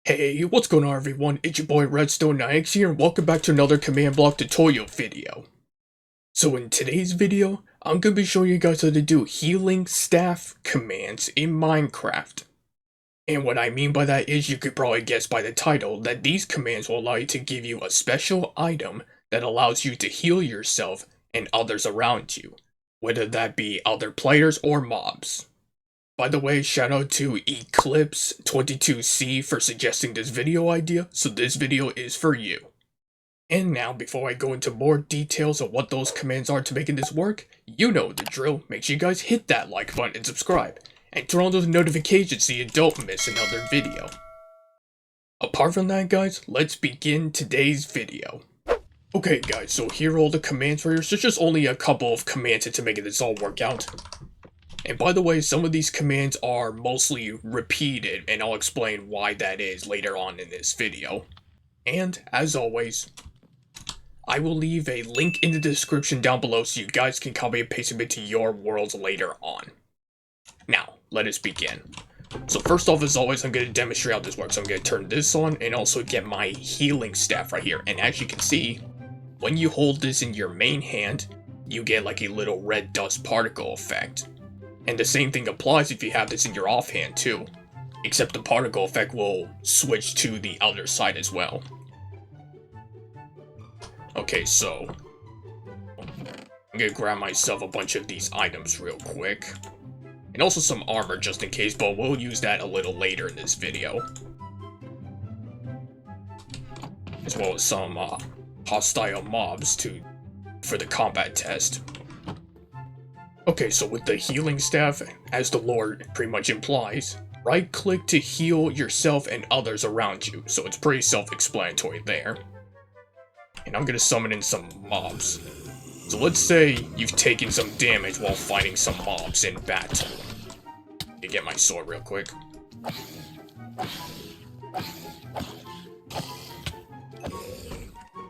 Hey, what's going on everyone? It's your boy Redstone9X here and welcome back to another command block tutorial video. So in today's video, I'm going to be showing you guys how to do healing staff commands in Minecraft. And what I mean by that is you could probably guess by the title that these commands will allow you to give you a special item that allows you to heal yourself and others around you, whether that be other players or mobs. By the way, shout out to Eclipse22C for suggesting this video idea, so this video is for you. And now, before I go into more details of what those commands are to making this work, you know the drill. Make sure you guys hit that like button and subscribe, and turn on those notifications so you don't miss another video. Apart from that guys, let's begin today's video. Okay guys, so here are all the commands for you. There's just only a couple of commands to make this all work out. And by the way, some of these commands are mostly repeated, and I'll explain why that is later on in this video. And, as always, I will leave a link in the description down below so you guys can copy and paste them into your worlds later on. Now, let us begin. So first off, as always, I'm going to demonstrate how this works. I'm going to turn this on and also get my healing staff right here. And as you can see, when you hold this in your main hand, you get like a little red dust particle effect. And the same thing applies if you have this in your offhand too, except the particle effect will switch to the other side as well. Okay, so I'm gonna grab myself a bunch of these items real quick, and also some armor just in case, but we'll use that a little later in this video, as well as some hostile mobs for the combat test. Okay, so with the healing staff, as the lore pretty much implies, right click to heal yourself and others around you, so it's pretty self-explanatory there. And I'm gonna summon in some mobs. So let's say you've taken some damage while fighting some mobs in battle. Let me get my sword real quick.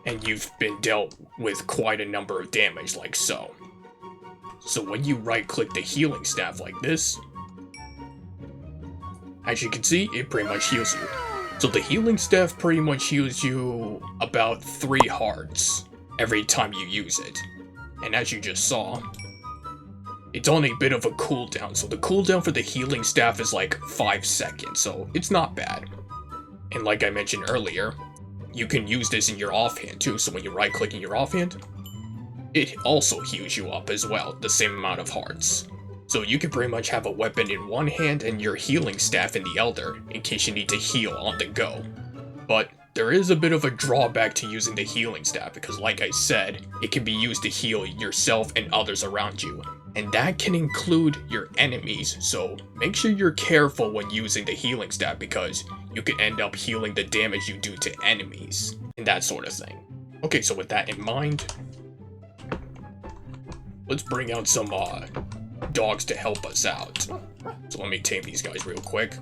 And you've been dealt with quite a number of damage like so. So when you right-click the healing staff like this, as you can see, it pretty much heals you. So the healing staff pretty much heals you about 3 hearts every time you use it. And as you just saw, it's on a bit of a cooldown. So the cooldown for the healing staff is like 5 seconds, so it's not bad. And like I mentioned earlier, you can use this in your offhand too. So when you right-click in your offhand, it also heals you up as well, the same amount of hearts. So you can pretty much have a weapon in one hand and your healing staff in the other, in case you need to heal on the go. But there is a bit of a drawback to using the healing staff, because like I said, it can be used to heal yourself and others around you. And that can include your enemies, so make sure you're careful when using the healing staff, because you can end up healing the damage you do to enemies, and that sort of thing. Okay, so with that in mind, let's bring out some dogs to help us out. So let me tame these guys real quick.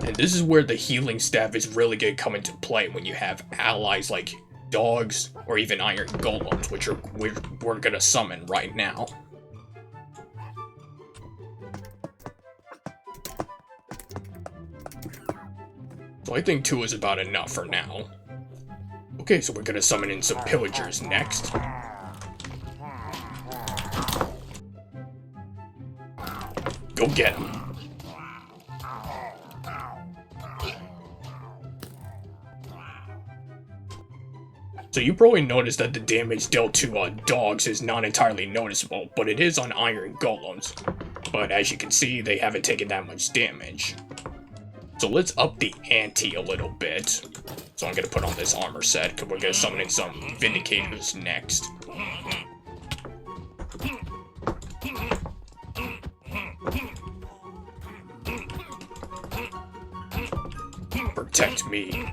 And this is where the healing staff is really going to come into play, when you have allies like dogs or even iron golems, which we're going to summon right now. So I think 2 is about enough for now. Okay, so we're going to summon in some pillagers next. Go get him. So you probably noticed that the damage dealt to dogs is not entirely noticeable, but it is on iron golems. But as you can see, they haven't taken that much damage. So let's up the ante a little bit. So I'm gonna put on this armor set, because we're gonna summon in some vindicators next. Protect me.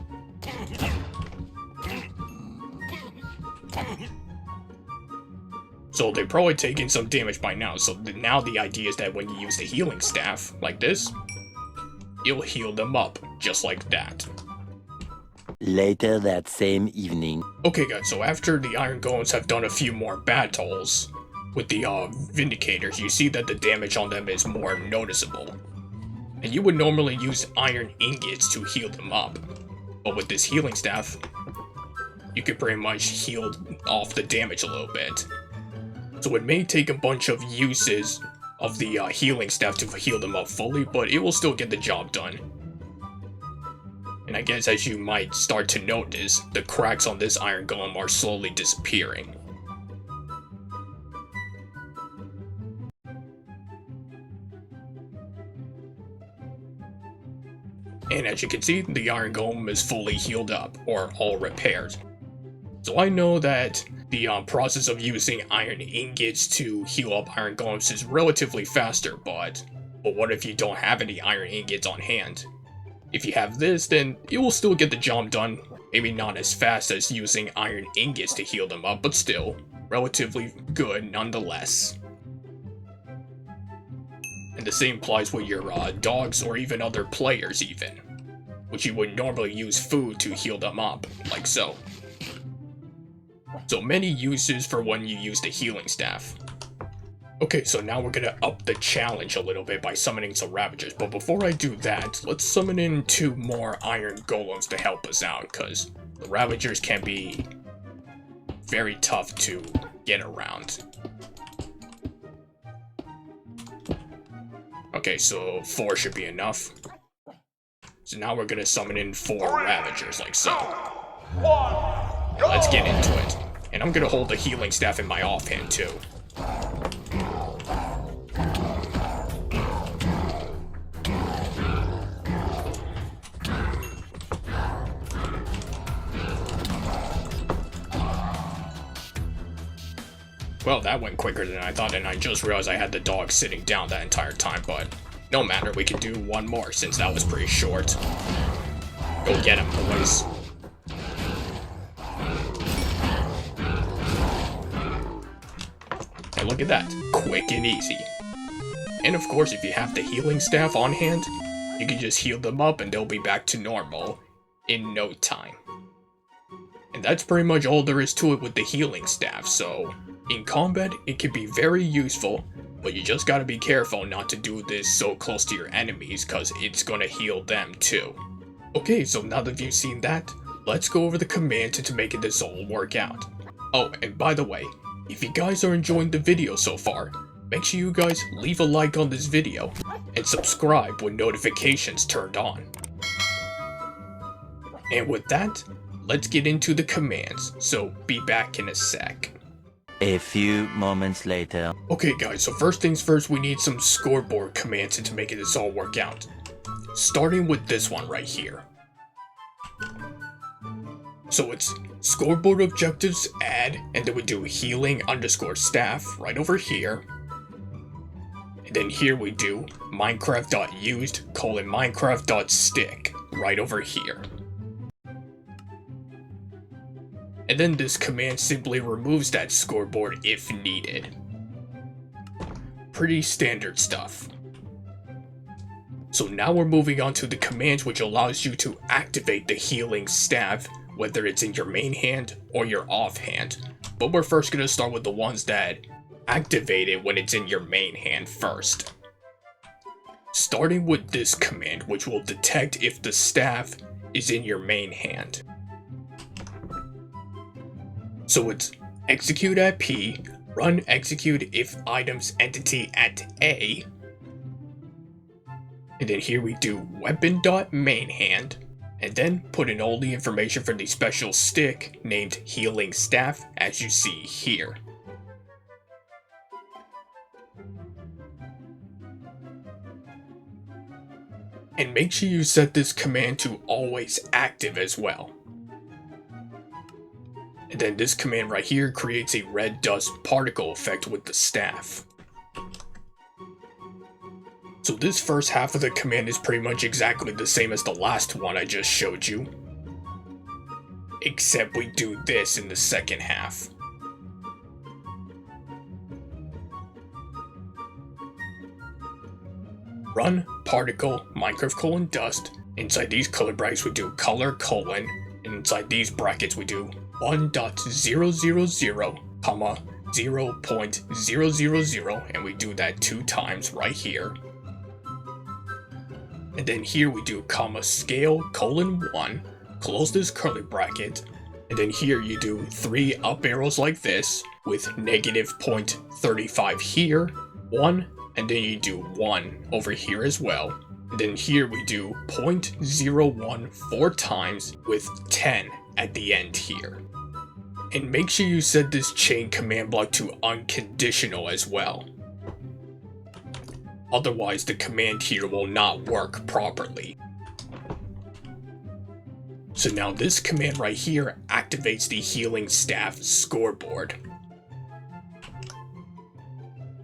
So they're probably taking some damage by now, so now the idea is that when you use the healing staff, like this, you'll heal them up, just like that. Later that same evening. Okay guys, so after the Iron Golems have done a few more battles with the Vindicators, you see that the damage on them is more noticeable. And you would normally use iron ingots to heal them up. But with this healing staff, you could pretty much heal off the damage a little bit. So it may take a bunch of uses of the healing staff to heal them up fully, but it will still get the job done. And I guess as you might start to notice, the cracks on this iron golem are slowly disappearing. And as you can see, the iron golem is fully healed up, or all repaired. So I know that the process of using iron ingots to heal up iron golems is relatively faster, but what if you don't have any iron ingots on hand? If you have this, then it will still get the job done. Maybe not as fast as using iron ingots to heal them up, but still, relatively good nonetheless. And the same applies with your dogs or even other players even, which you would normally use food to heal them up, like so. So many uses for when you use the healing staff. Okay, so now we're gonna up the challenge a little bit by summoning some Ravagers, but before I do that, let's summon in 2 more Iron Golems to help us out, because the Ravagers can be very tough to get around. Okay, so 4 should be enough. So now we're gonna summon in 4 Ravagers, like so. Let's get into it. And I'm gonna hold the healing staff in my offhand too. Well, that went quicker than I thought, and I just realized I had the dog sitting down that entire time, but no matter, we can do 1 more since that was pretty short. Go get him, boys. And look at that, quick and easy. And of course, if you have the healing staff on hand, you can just heal them up and they'll be back to normal in no time. And that's pretty much all there is to it with the healing staff, so in combat, it can be very useful, but you just gotta be careful not to do this so close to your enemies, cause it's gonna heal them too. Okay, so now that you've seen that, let's go over the commands into making this all work out. Oh, and by the way, if you guys are enjoying the video so far, make sure you guys leave a like on this video, and subscribe with notifications turned on. And with that, let's get into the commands, so be back in a sec. A few moments later. Okay guys, so first things first, we need some scoreboard commands to make this all work out. Starting with this one right here. So it's scoreboard objectives add, and then we do healing _ staff right over here. And then here we do Minecraft.used : Minecraft.stick right over here. And then this command simply removes that scoreboard if needed. Pretty standard stuff. So now we're moving on to the commands which allows you to activate the healing staff, whether it's in your main hand or your offhand. But we're first going to start with the ones that activate it when it's in your main hand first. Starting with this command, which will detect if the staff is in your main hand. So it's execute at P, run execute if items entity at A, and then here we do weapon.mainhand, and then put in all the information for the special stick named healing staff as you see here. And make sure you set this command to always active as well. And then this command right here creates a red dust particle effect with the staff. So this first half of the command is pretty much exactly the same as the last one I just showed you. Except we do this in the second half. Run particle Minecraft : dust. Inside these color brackets we do color : and inside these brackets we do 1.000, comma 0.000, and we do that 2 times right here. And then here we do comma scale :1, close this curly bracket, and then here you do 3 up arrows like this with negative 0.35 here, 1, and then you do 1 over here as well. And then here we do 0.01 4 times with 10 at the end here. And make sure you set this chain command block to unconditional as well. Otherwise the command here will not work properly. So now this command right here activates the healing staff scoreboard.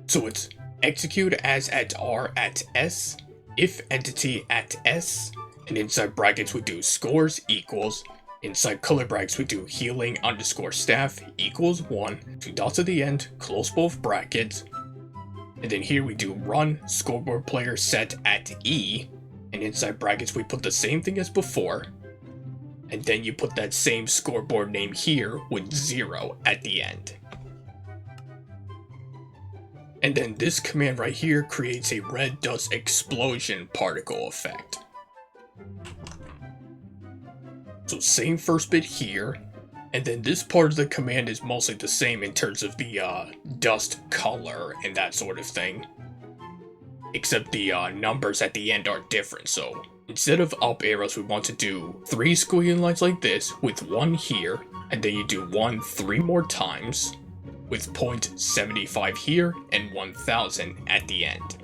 So it's execute as at R at S, if entity at S, and inside brackets we do scores equals, inside color brackets we do healing underscore staff equals 1, 2 dots at the end, close both brackets, and then here we do run scoreboard player set at E, and inside brackets we put the same thing as before, and then you put that same scoreboard name here with 0 at the end. And then this command right here creates a red dust explosion particle effect. So same first bit here, and then this part of the command is mostly the same in terms of the dust color and that sort of thing. Except the numbers at the end are different, so instead of up arrows we want to do 3 squiggly lines like this with 1 here, and then you do 1 3 more times with 0.75 here and 1000 at the end.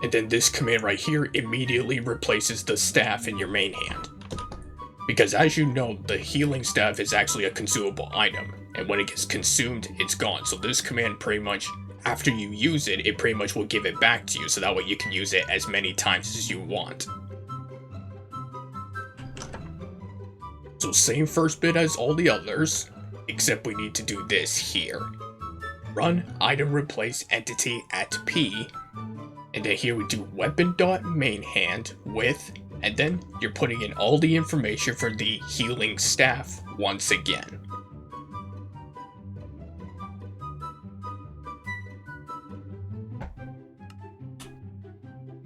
And then this command right here immediately replaces the staff in your main hand. Because as you know, the healing staff is actually a consumable item, and when it gets consumed, it's gone. So this command pretty much, after you use it, it pretty much will give it back to you, so that way you can use it as many times as you want. So same first bit as all the others, except we need to do this here. Run item replace entity at P, and then here we do weapon.mainHand with, and then you're putting in all the information for the healing staff once again.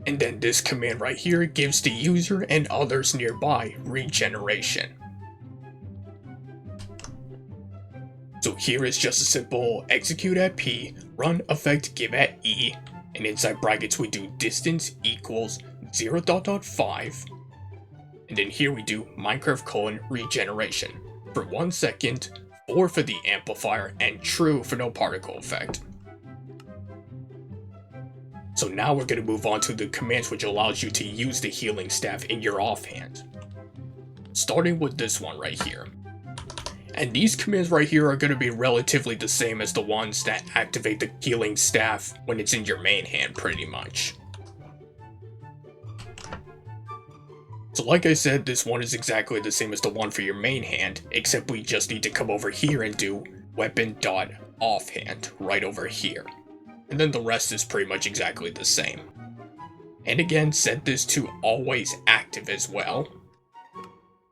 And then this command right here gives the user and others nearby regeneration. So here is just a simple execute at P, run effect give at E, and inside brackets we do distance equals 0.5, and then here we do Minecraft : regeneration for 1 second, 4 for the amplifier, and true for no particle effect. So now we're going to move on to the commands which allows you to use the healing staff in your offhand. Starting with this one right here. And these commands right here are going to be relatively the same as the ones that activate the healing staff when it's in your main hand pretty much. So like I said, this one is exactly the same as the one for your main hand, except we just need to come over here and do weapon.offhand right over here. And then the rest is pretty much exactly the same. And again, set this to always active as well.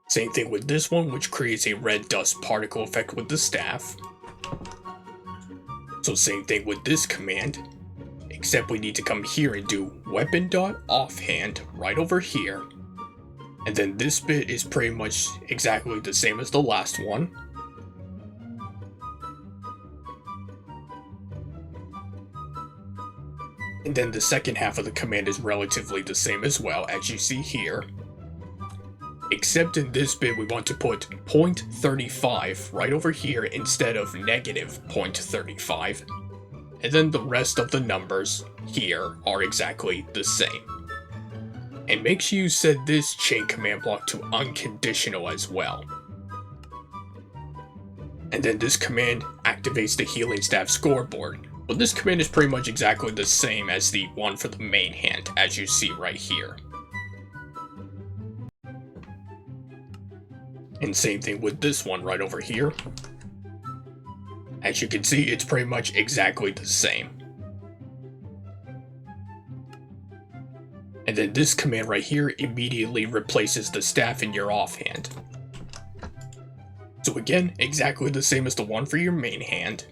Same thing with this one, which creates a red dust particle effect with the staff. So same thing with this command, except we need to come here and do weapon.offhand right over here. And then this bit is pretty much exactly the same as the last one. And then the second half of the command is relatively the same as well, as you see here. Except in this bit we want to put 0.35 right over here instead of negative 0.35. And then the rest of the numbers here are exactly the same. And make sure you set this chain command block to unconditional as well. And then this command activates the healing staff scoreboard. But this command is pretty much exactly the same as the one for the main hand, as you see right here. And same thing with this one right over here. As you can see, it's pretty much exactly the same. And then this command right here immediately replaces the staff in your offhand. So again, exactly the same as the one for your main hand,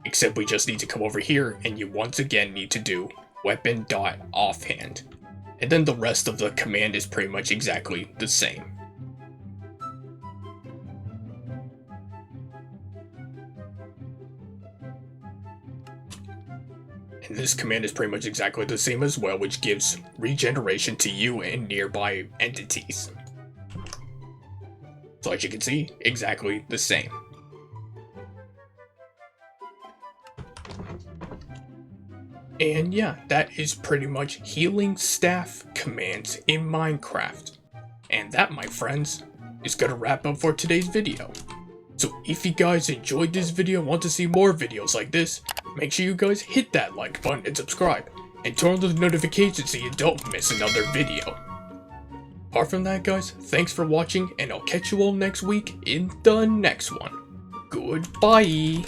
except we just need to come over here and you once again need to do weapon.offhand. And then the rest of the command is pretty much exactly the same. And this command is pretty much exactly the same as well, which gives regeneration to you and nearby entities. So as you can see, exactly the same. And yeah, that is pretty much healing staff commands in Minecraft. And that, my friends, is gonna wrap up for today's video. So if you guys enjoyed this video and want to see more videos like this, make sure you guys hit that like button and subscribe. And turn on the notifications so you don't miss another video. Apart from that, guys, thanks for watching, and I'll catch you all next week in the next one. Goodbye!